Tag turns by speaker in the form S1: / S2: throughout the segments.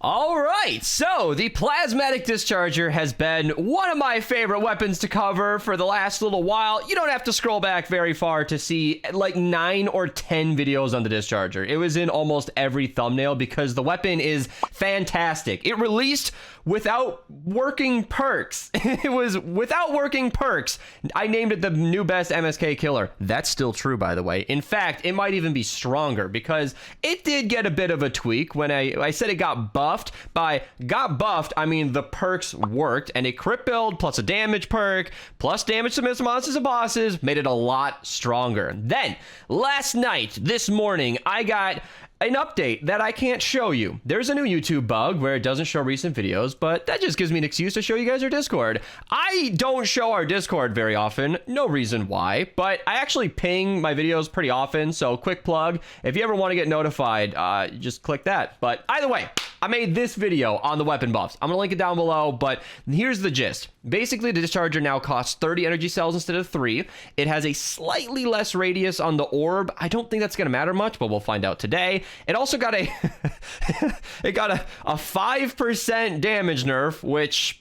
S1: All right, so the plasmatic discharger has been one of my favorite weapons to cover for the last little while. You don't have to scroll back very far to see like 9 or 10 videos on the discharger. It was in almost every thumbnail because the weapon is fantastic. It released without working perks. It was without working perks. I named it the new best MSK killer. That's still true, by the way. In fact, it might even be stronger because it did get a bit of a tweak when I said it got buffed. By got buffed, I mean the perks worked, and a crit build plus a damage perk plus damage to miss monsters and bosses made it a lot stronger. Then, last night, this morning, I got an update that I can't show you. There's a new YouTube bug where it doesn't show recent videos, but that just gives me an excuse to show you guys our Discord. I don't show our Discord very often, no reason why, but I actually ping my videos pretty often, so quick plug. If you ever want to get notified, just click that. But either way, I made this video on the weapon buffs. I'm gonna link it down below, but here's the gist. Basically, the discharger now costs 30 energy cells instead of 3. It has a slightly less radius on the orb. I don't think that's gonna matter much, but we'll find out today. It also got a it got a 5% damage nerf, which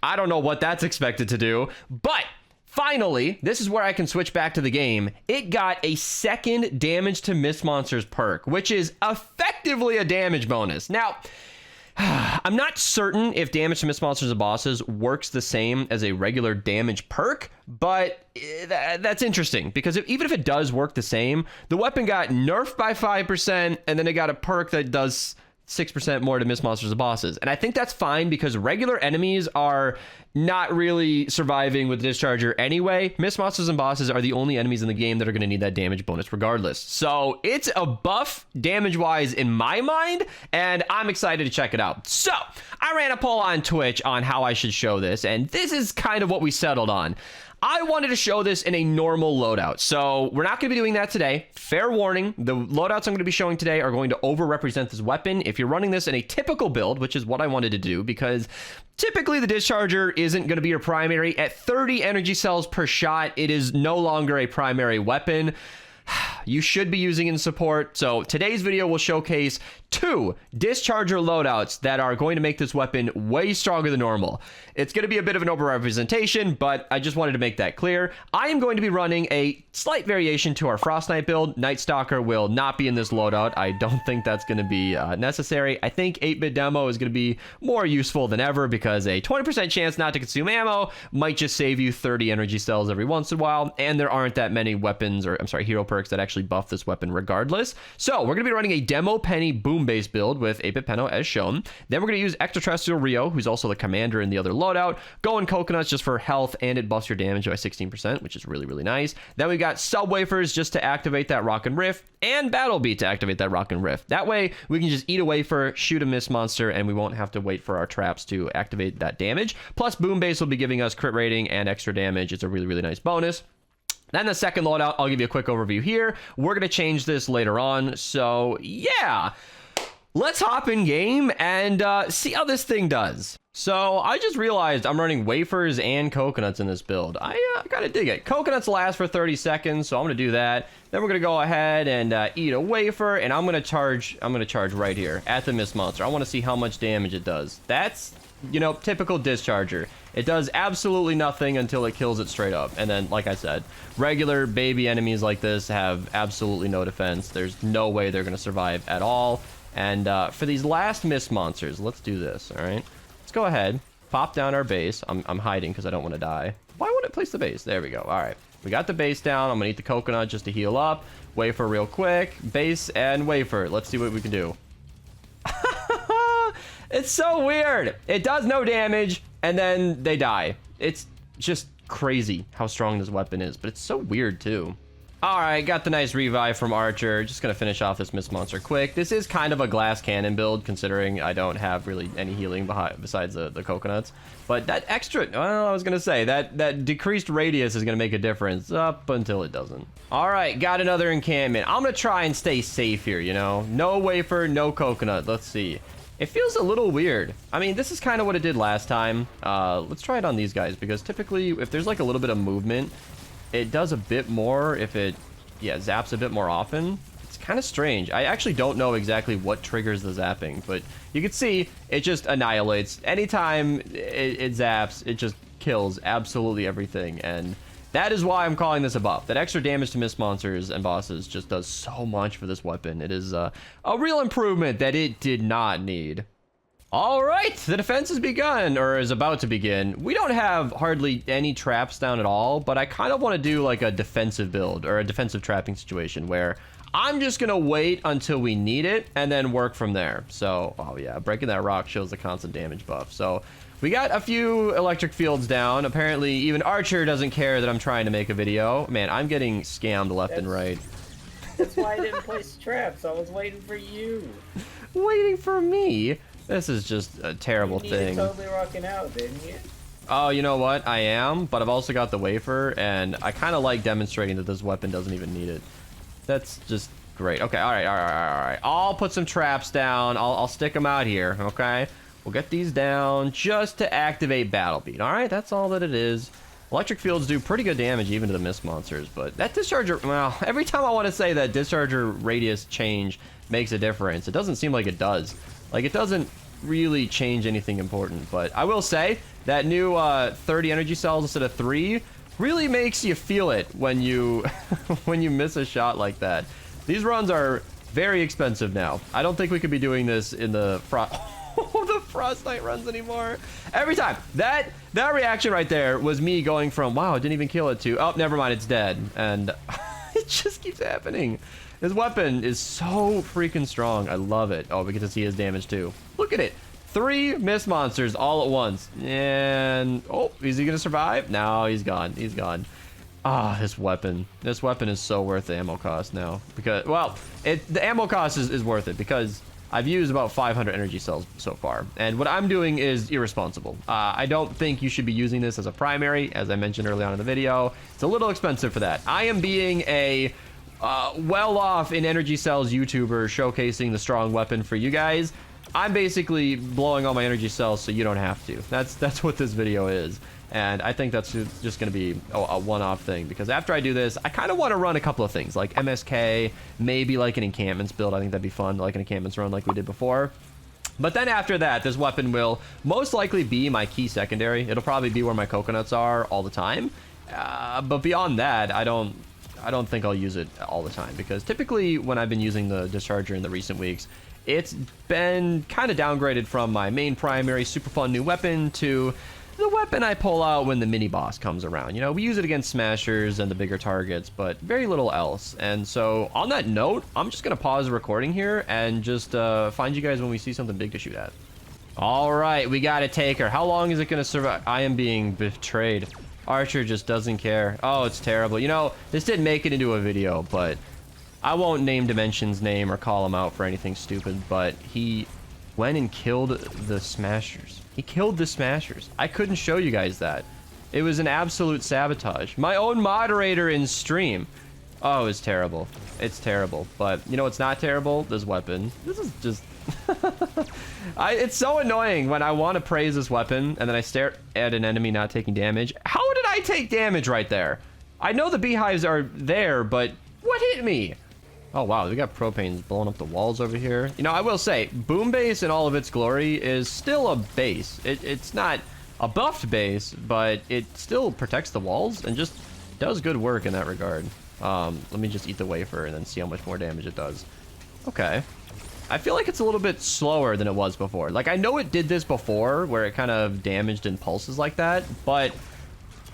S1: I don't know what that's expected to do, but finally, this is where I can switch back to the game. It got a second damage to miss monsters perk, which is effectively a damage bonus. Now, I'm not certain if damage to miss monsters and bosses works the same as a regular damage perk, but that's interesting because even if it does work the same, the weapon got nerfed by 5% and then it got a perk that does 6% more to miss monsters and bosses. And I think that's fine because regular enemies are not really surviving with the discharger anyway. Miss monsters and bosses are the only enemies in the game that are going to need that damage bonus regardless. So it's a buff damage-wise in my mind, and I'm excited to check it out. So I ran a poll on Twitch on how I should show this, and this is kind of what we settled on. I wanted to show this in a normal loadout, so we're not going to be doing that today. Fair warning, the loadouts I'm going to be showing today are going to over-represent this weapon. If you're running this in a typical build, which is what I wanted to do, because typically the discharger isn't going to be your primary. At 30 energy cells per shot, it is no longer a primary weapon. You should be using in support. So today's video will showcase 2 discharger loadouts that are going to make this weapon way stronger than normal. It's going to be a bit of an overrepresentation, but I just wanted to make that clear. I am going to be running a slight variation to our Frost Knight build. Night Stalker will not be in this loadout. I don't think that's going to be necessary. I think 8-bit demo is going to be more useful than ever because a 20% chance not to consume ammo might just save you 30 energy cells every once in a while, and there aren't that many weapons, or I'm sorry, hero perks that actually buff this weapon regardless. So we're going to be running a demo penny boom base build with 8-bit Penno as shown. Then we're going to use extraterrestrial Rio, who's also the commander in the other loadout, going coconuts just for health, and it buffs your damage by 16%, which is really, really nice. Then we got sub wafers just to activate that rock and riff, and battle beat to activate that rock and riff. That way we can just eat a wafer, shoot a miss monster, and we won't have to wait for our traps to activate that damage. Plus boom base will be giving us crit rating and extra damage. It's a really, really nice bonus. Then the second loadout, I'll give you a quick overview here. We're going to change this later on. So yeah, let's hop in game and see how this thing does. So I just realized I'm running wafers and coconuts in this build. I gotta dig it. Coconuts last for 30 seconds, so I'm gonna do that. Then we're gonna go ahead and eat a wafer, and I'm gonna charge right here at the miss monster. I want to see how much damage it does. That's, you know, typical discharger. It does absolutely nothing until it kills it straight up. And then, like I said, regular baby enemies like this have absolutely no defense. There's no way they're going to survive at all. And for these last miss monsters, let's do this, all right? Let's go ahead, pop down our base. I'm hiding because I don't want to die. Why won't it place the base? There we go. All right. We got the base down. I'm going to eat the coconut just to heal up. Wafer real quick. Base and wafer. Let's see what we can do. It's so weird. It does no damage, and then they die. It's just crazy how strong this weapon is, but it's so weird too. All right, got the nice revive from Archer. Just gonna finish off this miss monster quick. This is kind of a glass cannon build, considering I don't have really any healing besides the coconuts. But that extra, well, I was gonna say that decreased radius is gonna make a difference up until it doesn't. All right, got another encampment. I'm gonna try and stay safe here. You know, no wafer, no coconut. Let's see. It feels a little weird. I mean, this is kind of what it did last time. Let's try it on these guys, because typically if there's like a little bit of movement, it does a bit more if it, yeah, zaps a bit more often. It's kind of strange. I actually don't know exactly what triggers the zapping, but you can see it just annihilates. Anytime it zaps, it just kills absolutely everything, and that is why I'm calling this a buff. That extra damage to mist monsters and bosses just does so much for this weapon. It is a real improvement that it did not need. All right, the defense has begun, or is about to begin. We don't have hardly any traps down at all, but I kind of want to do like a defensive build or a defensive trapping situation where I'm just going to wait until we need it and then work from there. So, oh yeah, breaking that rock shows the constant damage buff. So we got a few electric fields down. Apparently, even Archer doesn't care that I'm trying to make a video. Man, I'm getting scammed left and right.
S2: That's why I didn't place traps. I was waiting for you.
S1: Waiting for me? This is just a terrible thing.
S2: You totally rocking out, didn't you?
S1: Oh, you know what? I am, but I've also got the wafer, and I kind of like demonstrating that this weapon doesn't even need it. That's just great. Okay, all right. I'll put some traps down. I'll stick them out here, okay? We'll get these down just to activate Battle Beat. All right, that's all that it is. Electric fields do pretty good damage even to the mist monsters, but that discharger, well, every time I want to say that discharger radius change makes a difference, it doesn't seem like it does. Like, it doesn't really change anything important, but I will say that new 30 energy cells instead of 3 really makes you feel it when you when you miss a shot like that. These runs are very expensive now. I don't think we could be doing this in the the Frostnite runs anymore. Every time that reaction right there was me going from wow, I didn't even kill it to oh, never mind, it's dead, and it just keeps happening. This weapon is so freaking strong. I love it. Oh, we get to see his damage too. Look at it. 3 mist monsters all at once. And oh, is he gonna survive? No, he's gone. He's gone. Ah, this weapon. This weapon is so worth the ammo cost now. Because, well, the ammo cost is worth it because I've used about 500 energy cells so far. And what I'm doing is irresponsible. I don't think you should be using this as a primary, as I mentioned early on in the video. It's a little expensive for that. I am being a well off in energy cells YouTuber showcasing the strong weapon for you guys. I'm basically blowing all my energy cells so you don't have to. That's what this video is. And I think that's just going to be a one-off thing, because after I do this, I kind of want to run a couple of things, like MSK, maybe like an encampments build. I think that'd be fun, like an encampments run like we did before. But then after that, this weapon will most likely be my key secondary. It'll probably be where my coconuts are all the time. But beyond that, I don't think I'll use it all the time, because typically when I've been using the Discharger in the recent weeks, it's been kind of downgraded from my main primary super fun new weapon to the weapon I pull out when the mini boss comes around. You know, we use it against smashers and the bigger targets, but very little else. And so on that note, I'm just going to pause the recording here and just find you guys when we see something big to shoot at. All right, we got to take her. How long is it going to survive? I am being betrayed. Archer just doesn't care. Oh, it's terrible. You know, this didn't make it into a video, but I won't name Dimension's name or call him out for anything stupid, but he went and killed the smashers. He killed the smashers. I couldn't show you guys that. It was an absolute sabotage. My own moderator in stream. Oh, it's terrible. It's terrible. But you know what's not terrible? This weapon. This is just... it's so annoying when I want to praise this weapon and then I stare at an enemy not taking damage. How did I take damage right there? I know the beehives are there, but what hit me? Oh, wow, we got propanes blowing up the walls over here. You know, I will say, Boom Base in all of its glory is still a base. It's not a buffed base, but it still protects the walls and just does good work in that regard. Let me just eat the wafer and then see how much more damage it does. Okay. I feel like it's a little bit slower than it was before. Like, I know it did this before, where it kind of damaged in pulses like that, but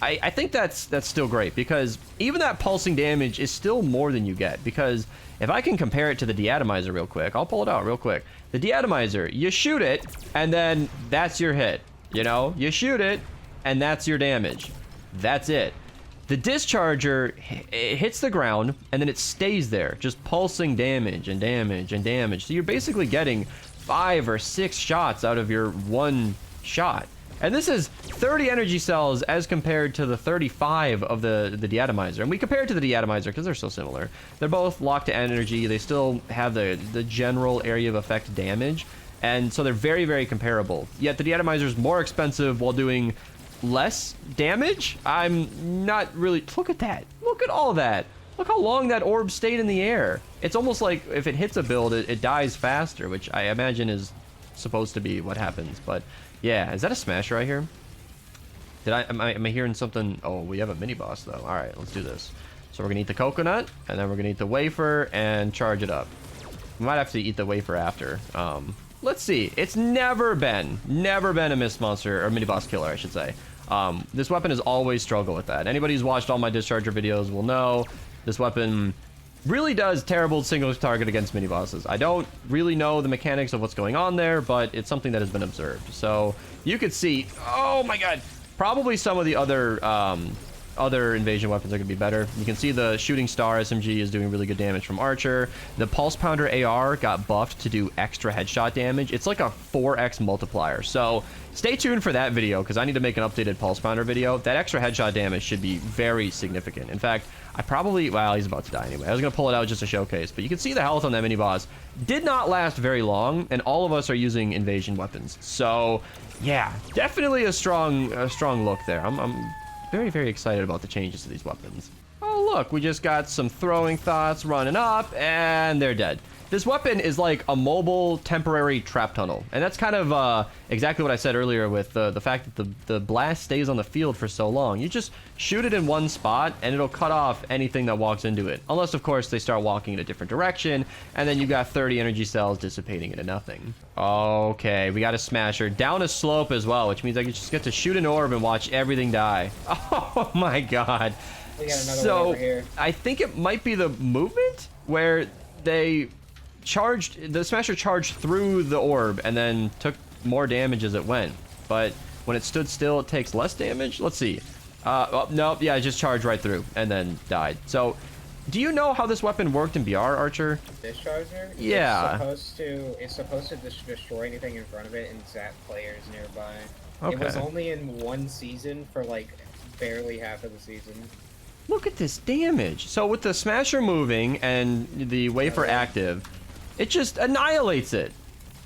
S1: I think that's still great, because even that pulsing damage is still more than you get, because if I can compare it to the deatomizer real quick, I'll pull it out real quick. The deatomizer, you shoot it, and then that's your hit. You know, you shoot it, and that's your damage. That's it. The Discharger, it hits the ground, and then it stays there, just pulsing damage and damage and damage. So you're basically getting 5 or 6 shots out of your one shot. And this is 30 energy cells as compared to the 35 of the deatomizer. And we compare it to the deatomizer because they're so similar. They're both locked to energy. They still have the general area of effect damage. And so they're very, very comparable. Yet the deatomizer is more expensive while doing less damage. I'm not really... Look at that. Look at all that. Look how long that orb stayed in the air. It's almost like if it hits a build, it dies faster, which I imagine is supposed to be what happens. But yeah, is that a smasher I hear? Am I hearing something? Oh, we have a mini boss though. All right, let's do this. So we're gonna eat the coconut, and then we're gonna eat the wafer and charge it up. We might have to eat the wafer after. Let's see. It's never been a mist monster or mini boss killer, I should say. This weapon has always struggled with that. Anybody who's watched all my Discharger videos will know this weapon really does terrible single target against mini bosses. I don't really know the mechanics of what's going on there, but it's something that has been observed. So you could see, oh my god, probably some of the other invasion weapons are going to be better. You can see the shooting star SMG is doing really good damage from Archer. The pulse pounder AR got buffed to do extra headshot damage. It's like a 4x multiplier. So stay tuned for that video because I need to make an updated pulse pounder video. That extra headshot damage should be very significant. In fact, I probably, well, he's about to die anyway. I was going to pull it out just to showcase, but you can see the health on that mini boss did not last very long, and all of us are using invasion weapons. So yeah, definitely a strong look there. I'm very, very excited about the changes to these weapons. Oh, look, we just got some throwing thoughts running up, and they're dead. This weapon is like a mobile temporary trap tunnel, and that's kind of exactly what I said earlier with the fact that the blast stays on the field for so long. You just shoot it in one spot, and it'll cut off anything that walks into it. Unless, of course, they start walking in a different direction, and then you got 30 energy cells dissipating into nothing. Okay, we got a smasher. Down a slope as well, which means I just get to shoot an orb and watch everything die. Oh my god.
S2: We got another one over here.
S1: I think it might be the movement where the smasher charged through the orb and then took more damage as it went, but when it stood still it takes less damage. Let's see. Oh, no, yeah, it just charged right through and then died. So do you know how this weapon worked in BR, Archer?
S2: Discharger?
S1: Yeah,
S2: it's supposed to destroy anything in front of it and zap players nearby.
S1: okay.
S2: It was only in one season for like barely half of the season.
S1: Look at this damage. So with the smasher moving and the wafer active, it just annihilates it.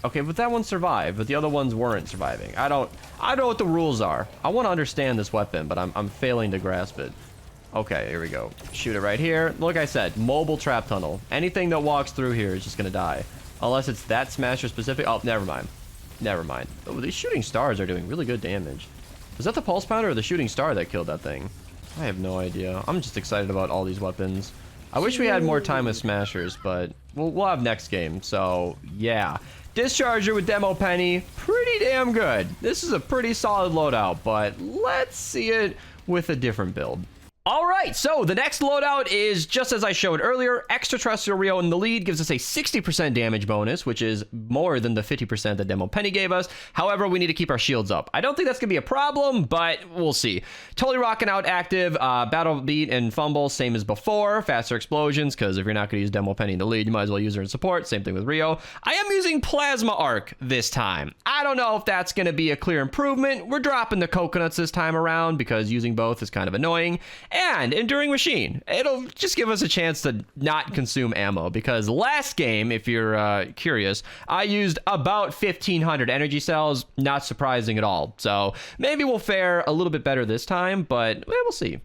S1: Okay, but that one survived, but the other ones weren't surviving. I don't know what the rules are. I want to understand this weapon, but I'm failing to grasp it. Okay, here we go. Shoot it right here. Like I said, mobile trap tunnel. Anything that walks through here is just gonna die. Unless it's that smasher specific. Oh, never mind. Never mind. Oh, these shooting stars are doing really good damage. Was that the pulse pounder or the shooting star that killed that thing? I have no idea. I'm just excited about all these weapons. I wish we had more time with smashers, but we'll have next game. So yeah, Discharger with Demo Penny, pretty damn good. This is a pretty solid loadout, but let's see it with a different build. All right, so the next loadout is just as I showed earlier. Extraterrestrial Rio in the lead gives us a 60% damage bonus, which is more than the 50% that Demo Penny gave us. However, we need to keep our shields up. I don't think that's gonna be a problem, but we'll see. Totally rocking out active, battle beat and fumble, same as before. Faster explosions, because if you're not gonna use Demo Penny in the lead, you might as well use her in support. Same thing with Rio. I am using Plasma Arc this time. I don't know if that's gonna be a clear improvement. We're dropping the coconuts this time around because using both is kind of annoying. And Enduring Machine. It'll just give us a chance to not consume ammo, because last game, if you're curious, I used about 1,500 energy cells. Not surprising at all. So maybe we'll fare a little bit better this time, but we'll see.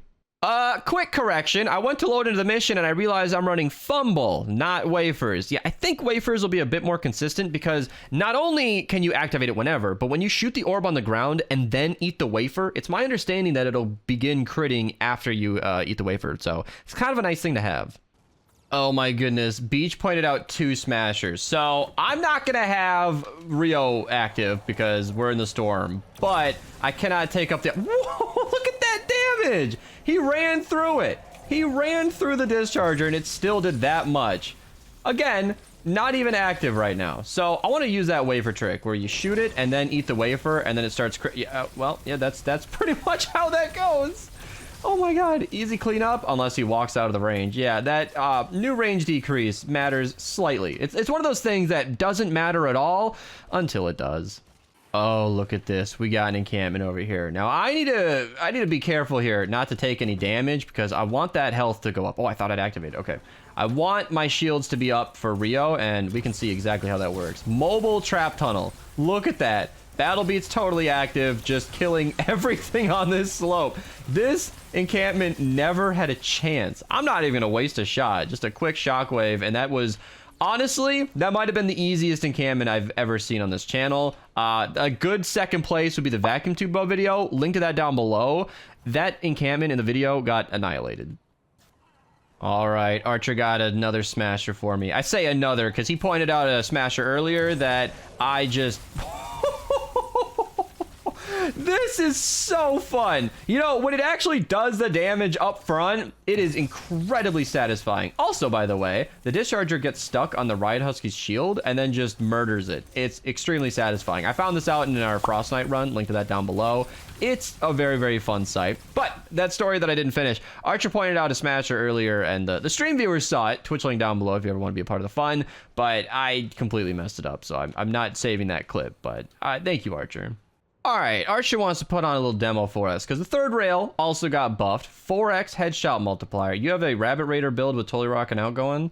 S1: Quick correction. I went to load into the mission and I realized I'm running Fumble, not Wafers. Yeah, I think Wafers will be a bit more consistent because not only can you activate it whenever, but when you shoot the orb on the ground and then eat the wafer, it's my understanding that it'll begin critting after you eat the wafer. So it's kind of a nice thing to have. Oh my goodness, Beach pointed out 2 smashers. So I'm not gonna have Rio active because we're in the storm, but I cannot take up the... Whoa, look at that damage! He ran through it. He ran through the Discharger and it still did that much. Again, not even active right now. So I want to use that wafer trick where you shoot it and then eat the wafer and then it starts... Yeah, well, yeah, that's pretty much how that goes. Oh my god, easy cleanup unless he walks out of the range. Yeah, that new range decrease matters slightly. It's one of those things that doesn't matter at all until it does. Oh, look at this. We got an encampment over here. Now, I need to be careful here not to take any damage because I want that health to go up. Oh, I thought I'd activate. Okay. I want my shields to be up for Rio, and we can see exactly how that works. Mobile trap tunnel. Look at that. Battle Beat's totally active, just killing everything on this slope. This encampment never had a chance. I'm not even gonna waste a shot. Just a quick shockwave, and that was... Honestly, that might have been the easiest encampment I've ever seen on this channel. A good second place would be the vacuum tube bow video. Link to that down below. That encampment in the video got annihilated. All right, Archer got another smasher for me. I say another because he pointed out a smasher earlier that I just... This is so fun. You know, when it actually does the damage up front, it is incredibly satisfying. Also, by the way, the Discharger gets stuck on the Riot Husky's shield and then just murders it. It's extremely satisfying. I found this out in our Frostnite run. Link to that down below. It's a very, very fun sight. But that story that I didn't finish, Archer pointed out a smasher earlier, and the stream viewers saw it. Twitch link down below if you ever want to be a part of the fun. But I completely messed it up, so I'm not saving that clip. But thank you, Archer. All right, Archer wants to put on a little demo for us because the third rail also got buffed. 4x headshot multiplier. You have a Rabbit Raider build with Totally Rockin' Out going?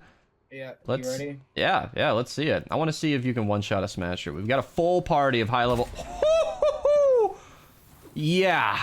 S2: Yeah,
S1: you
S2: ready?
S1: Yeah, let's see it. I want to see if you can one-shot a smasher. We've got a full party of high level... Yeah.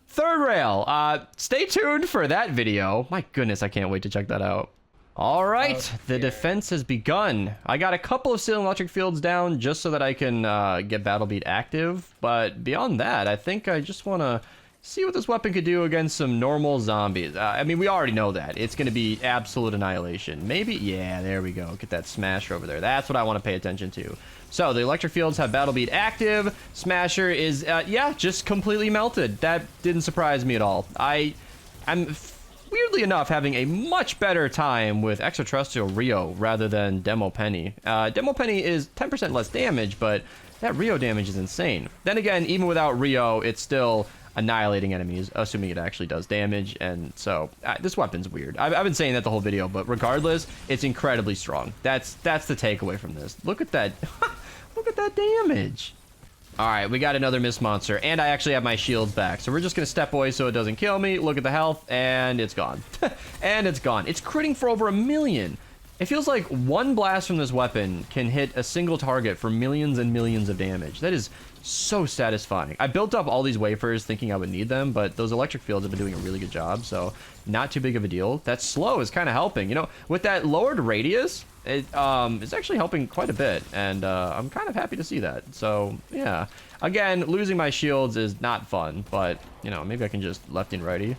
S1: Third rail. Stay tuned for that video. My goodness, I can't wait to check that out. All right, the defense has begun. I got a couple of ceiling electric fields down just so that I can get Battle Beat active. But beyond that, I think I just want to see what this weapon could do against some normal zombies. I mean, we already know that. It's going to be absolute annihilation. Maybe, yeah, there we go. Get that smasher over there. That's what I want to pay attention to. So the electric fields have Battle Beat active. Smasher is, yeah, just completely melted. That didn't surprise me at all. I'm... weirdly enough, having a much better time with extraterrestrial Rio rather than Demo Penny. Demo Penny is 10% less damage, but that Rio damage is insane. Then again, even without Rio, it's still annihilating enemies, assuming it actually does damage, and so this weapon's weird. I've been saying that the whole video, but regardless, it's incredibly strong. That's the takeaway from this. Look at that. Look at that damage. All right, we got another Mist monster, and I actually have my shields back. So we're just going to step away so it doesn't kill me. Look at the health, and it's gone. And it's gone. It's critting for over 1 million. It feels like one blast from this weapon can hit a single target for millions and millions of damage. That is so satisfying. I built up all these wafers thinking I would need them, but those electric fields have been doing a really good job, so not too big of a deal. That slow is kind of helping. You know, with that lowered radius, it's actually helping quite a bit, and I'm kind of happy to see that. So yeah, again, losing my shields is not fun, but you know, maybe I can just left and righty.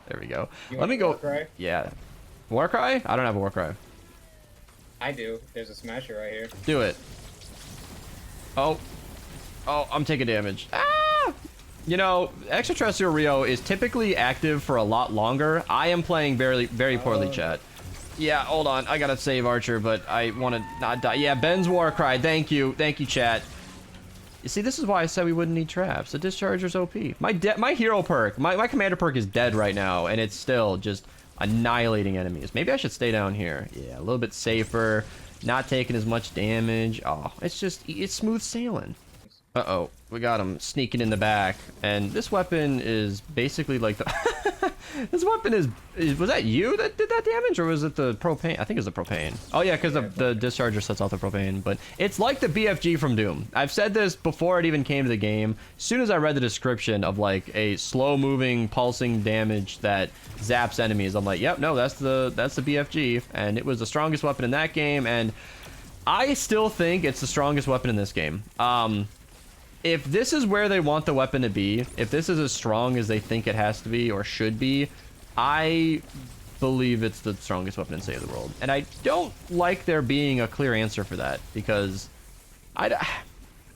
S1: There we go. Let me go.
S2: Warcry?
S1: Yeah, Warcry? I don't have a Warcry.
S2: I do. There's a smasher right here.
S1: Do it. Oh, I'm taking damage. Ah! You know, extraterrestrial Rio is typically active for a lot longer. I am playing very, very poorly, chat. Yeah, hold on. I gotta save Archer, but I want to not die. Yeah, Ben's Warcry. Thank you, chat. You see, this is why I said we wouldn't need traps. The Discharger's OP. My hero perk, my commander perk is dead right now, and it's still just annihilating enemies. Maybe I should stay down here. Yeah, a little bit safer, not taking as much damage. Oh, it's smooth sailing. Uh-oh, we got him sneaking in the back, and this weapon is basically like the... This weapon is... Was that you that did that damage, or was it the propane? I think it was the propane. Oh yeah, because the Discharger sets off the propane, but it's like the BFG from Doom. I've said this before it even came to the game. As soon as I read the description of like a slow-moving, pulsing damage that zaps enemies, I'm like, yep, no, that's the BFG, and it was the strongest weapon in that game, and I still think it's the strongest weapon in this game. If this is where they want the weapon to be, if this is as strong as they think it has to be or should be, I believe it's the strongest weapon in Save the World. And I don't like there being a clear answer for that, because I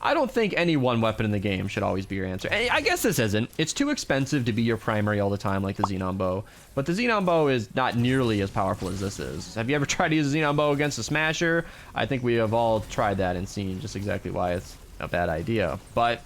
S1: don't think any one weapon in the game should always be your answer. And I guess this isn't. It's too expensive to be your primary all the time like the Xenon Bow. But the Xenon Bow is not nearly as powerful as this is. Have you ever tried to use a Xenon Bow against a Smasher? I think we have all tried that and seen just exactly why it's a bad idea. But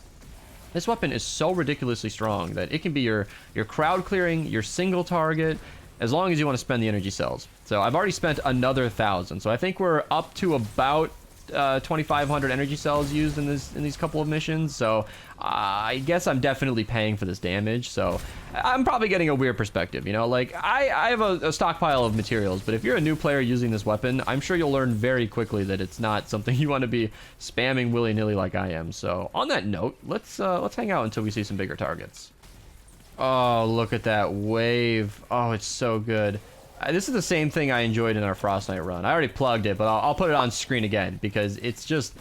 S1: this weapon is so ridiculously strong that it can be your crowd clearing, your single target, as long as you want to spend the energy cells. So I've already spent another 1,000, so I think we're up to about 2,500 energy cells used in these couple of missions, so I guess I'm definitely paying for this damage. So I'm probably getting a weird perspective, you know. Like I have a stockpile of materials, but if you're a new player using this weapon, I'm sure you'll learn very quickly that it's not something you want to be spamming willy-nilly like I am. So on that note, let's hang out until we see some bigger targets. Oh, look at that wave. Oh, it's so good. This is the same thing I enjoyed in our Frostnite run. I already plugged it, but I'll put it on screen again because it's just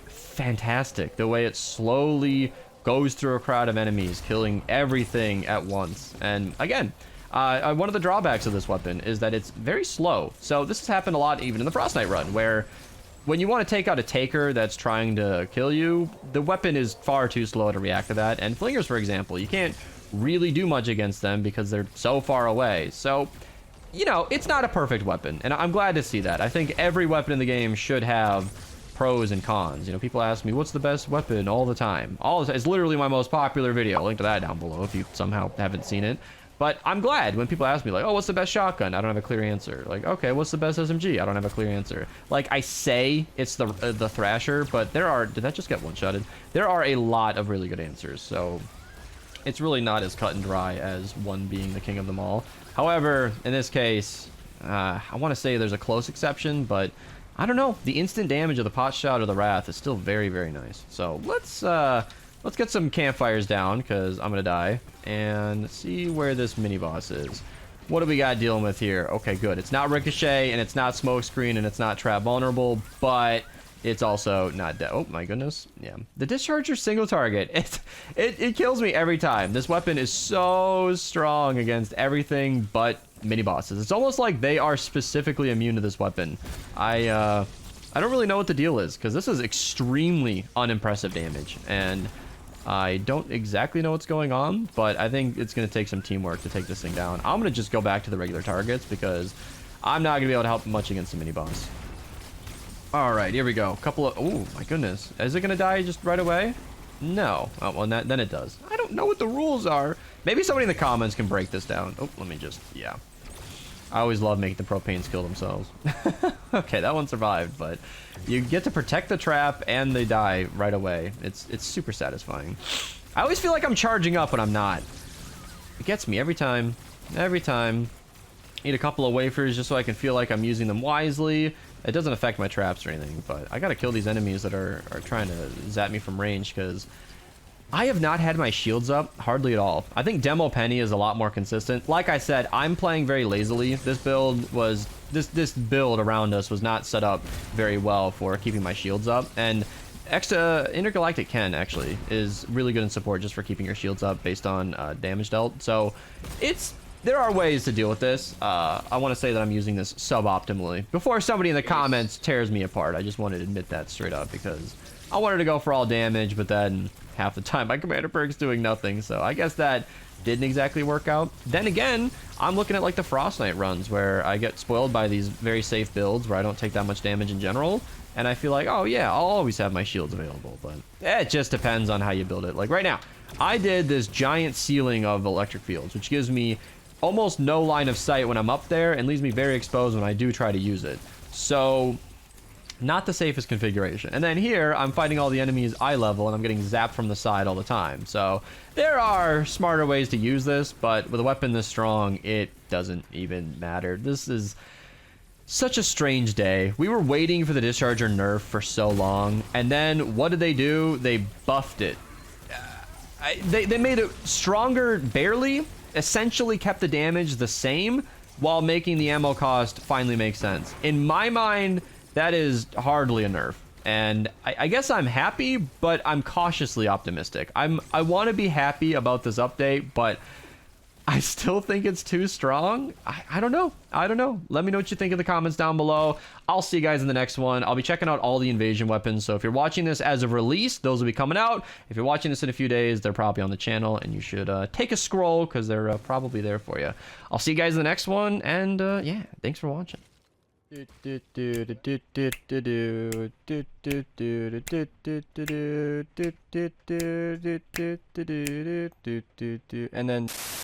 S1: fantastic. The way it slowly goes through a crowd of enemies, killing everything at once. And again, one of the drawbacks of this weapon is that it's very slow. So this has happened a lot even in the Frostnite run, where when you want to take out a taker that's trying to kill you, the weapon is far too slow to react to that. And flingers, for example, you can't really do much against them because they're so far away. So, you know, it's not a perfect weapon, and I'm glad to see that. I think every weapon in the game should have pros and cons. You know, people ask me, what's the best weapon all the time? It's literally my most popular video. Link to that down below if you somehow haven't seen it. But I'm glad when people ask me, like, oh, what's the best shotgun? I don't have a clear answer. Like, okay, what's the best SMG? I don't have a clear answer. Like, I say it's the Thrasher, but there are... Did that just get one-shotted? There are a lot of really good answers, so it's really not as cut and dry as one being the king of them all. However, in this case, I want to say there's a close exception, but I don't know. The instant damage of the pot shot or the wrath is still very, very nice. So let's get some campfires down because I'm gonna die and see where this mini boss is. What do we got dealing with here? Okay, good. It's not ricochet and it's not smokescreen and it's not trap vulnerable, but it's also not dead. Oh my goodness. Yeah. The Discharger single target. It kills me every time. This weapon is so strong against everything but mini bosses. It's almost like they are specifically immune to this weapon. I don't really know what the deal is because this is extremely unimpressive damage and I don't exactly know what's going on, but I think it's going to take some teamwork to take this thing down. I'm going to just go back to the regular targets because I'm not going to be able to help much against the mini boss. All right, here we go. Couple of... Oh, my goodness. Is it going to die just right away? No. Oh, well, then it does. I don't know what the rules are. Maybe somebody in the comments can break this down. Oh, let me just... Yeah. I always love making the propanes kill themselves. Okay, that one survived, but you get to protect the trap and they die right away. It's super satisfying. I always feel like I'm charging up when I'm not. It gets me every time. Every time. Eat a couple of wafers just so I can feel like I'm using them wisely. It doesn't affect my traps or anything, but I gotta kill these enemies that are trying to zap me from range because I have not had my shields up hardly at all. I think Demo Penny is a lot more consistent. Like I said, I'm playing very lazily. This build was this build around us was not set up very well for keeping my shields up, and Intergalactic Ken actually is really good in support just for keeping your shields up based on damage dealt. So there are ways to deal with this. I want to say that I'm using this suboptimally. Before somebody in the comments tears me apart, I just wanted to admit that straight up because I wanted to go for all damage, but then half the time my commander perk's doing nothing. So I guess that didn't exactly work out. Then again, I'm looking at like the Frostnite runs where I get spoiled by these very safe builds where I don't take that much damage in general. And I feel like, oh yeah, I'll always have my shields available, but it just depends on how you build it. Like right now, I did this giant ceiling of electric fields, which gives me almost no line of sight when I'm up there and leaves me very exposed when I do try to use it. So not the safest configuration. And then here I'm fighting all the enemies eye level and I'm getting zapped from the side all the time. So there are smarter ways to use this, but with a weapon this strong, it doesn't even matter. This is such a strange day. We were waiting for the Discharger nerf for so long, and then what did they do? They buffed it. They made it stronger barely, essentially kept the damage the same while making the ammo cost finally make sense. In my mind, that is hardly a nerf. And I guess I'm happy, but I'm cautiously optimistic. I want to be happy about this update, but I still think it's too strong. I don't know. I don't know. Let me know what you think in the comments down below. I'll see you guys in the next one. I'll be checking out all the invasion weapons. So if you're watching this as of release, those will be coming out. If you're watching this in a few days, they're probably on the channel, and you should take a scroll because they're probably there for you. I'll see you guys in the next one, and yeah, thanks for watching. And then